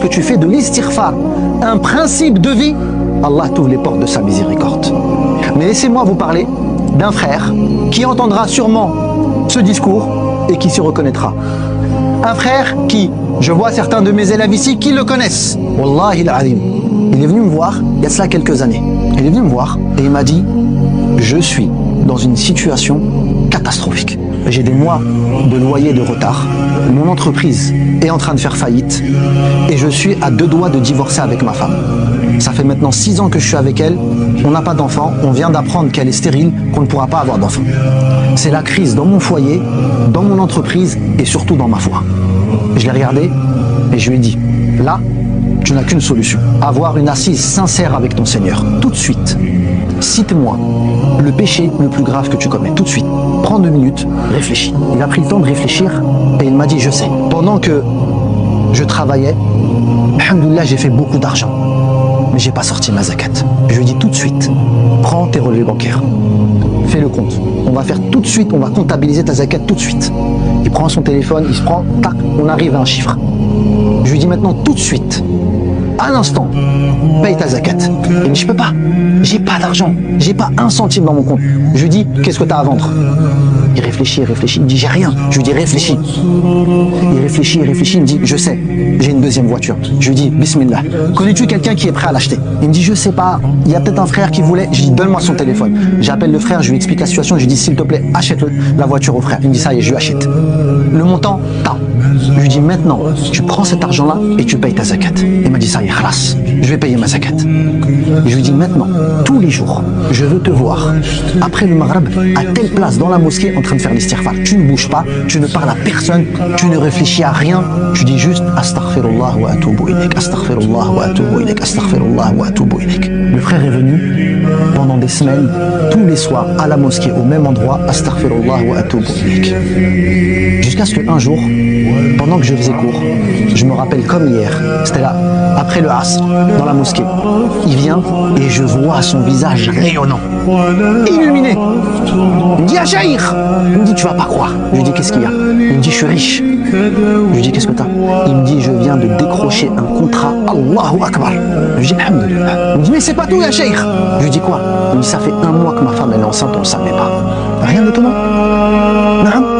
lorsque tu fais de l'istighfar un principe de vie, Allah t'ouvre les portes de sa miséricorde. Mais laissez-moi vous parler d'un frère qui entendra sûrement ce discours et qui s'y reconnaîtra. Un frère qui, je vois certains de mes élèves ici qui le connaissent. Wallahi al-azim. Il est venu me voir il y a cela quelques années. Il est venu me voir et il m'a dit « Je suis dans une situation catastrophique. J'ai des mois de loyer de retard. Mon entreprise est en train de faire faillite et je suis à 2 doigts de divorcer avec ma femme. Ça fait maintenant 6 ans que je suis avec elle. On n'a pas d'enfant. On vient d'apprendre qu'elle est stérile, qu'on ne pourra pas avoir d'enfant. C'est la crise dans mon foyer, dans mon entreprise et surtout dans ma foi. » Je l'ai regardé et je lui ai dit « Là, tu n'as qu'une solution. Avoir une assise sincère avec ton Seigneur. Tout de suite. Cite-moi le péché le plus grave que tu commets. Tout de suite. Prends 2 minutes, réfléchis. » Il a pris le temps de réfléchir et il m'a dit « Je sais. Pendant que je travaillais, alhamdoulilah, j'ai fait beaucoup d'argent. Mais j'ai pas sorti ma zakat. » Je lui ai dit tout de suite, prends tes relevés bancaires. Fais le compte. On va faire tout de suite, on va comptabiliser ta zakat tout de suite. Il prend son téléphone, il se prend, tac, on arrive à un chiffre. Je lui dis maintenant tout de suite, à l'instant, paye ta zakat. Il me dit, je peux pas, j'ai pas d'argent, j'ai pas 1 centime dans mon compte. Je lui dis, qu'est-ce que tu as à vendre? Il réfléchit, il me dit, j'ai rien. Je lui dis, réfléchis. Il réfléchit, il me dit, je sais, j'ai une 2e voiture. Je lui dis, bismillah, connais-tu quelqu'un qui est prêt à l'acheter? Il me dit, je sais pas, il y a peut-être un frère qui voulait. Je lui dis, donne-moi son téléphone. J'appelle le frère, je lui explique la situation, je lui dis, s'il te plaît, achète la voiture au frère. Il me dit, ça y est, je lui achète. Le montant, tant. Je lui dis, maintenant, tu prends cet argent-là et tu payes ta zakat. Il m'a dit, ça y est, khalas, je vais payer ma zakat. Je lui dis, maintenant, tous les jours, je veux te voir, après le maghreb, à telle place dans la mosquée, en train de faire l'istighfar. Tu ne bouges pas, tu ne parles à personne, tu ne réfléchis à rien. Tu dis juste, astaghfirullah wa atubu ilayk, astaghfirullah wa atubu ilayk, astaghfirullah wa atubu ilayk. Le frère est venu pendant des semaines, tous les soirs, à la mosquée, au même endroit, astaghfirullah wa atubu ilayk. Jusqu'à ce qu'un jour, pendant que je faisais cours, je me rappelle comme hier, c'était là, après le Asr, dans la mosquée. Il vient et je vois son visage rayonnant, illuminé. Il me dit, Achaïr. Il me dit, tu vas pas croire. Je lui dis, qu'est-ce qu'il y a? Il me dit, je suis riche. Je lui dis, qu'est-ce que t'as? Il me dit, je viens de décrocher un contrat. Allahu Akbar. Je lui dis, alhamdulillah. Il me dit, mais c'est pas tout, Achaïr. Je lui dis, quoi? Il me dit, ça fait 1 mois que ma femme elle est enceinte, on le savait pas. Rien d'étonnant. Non.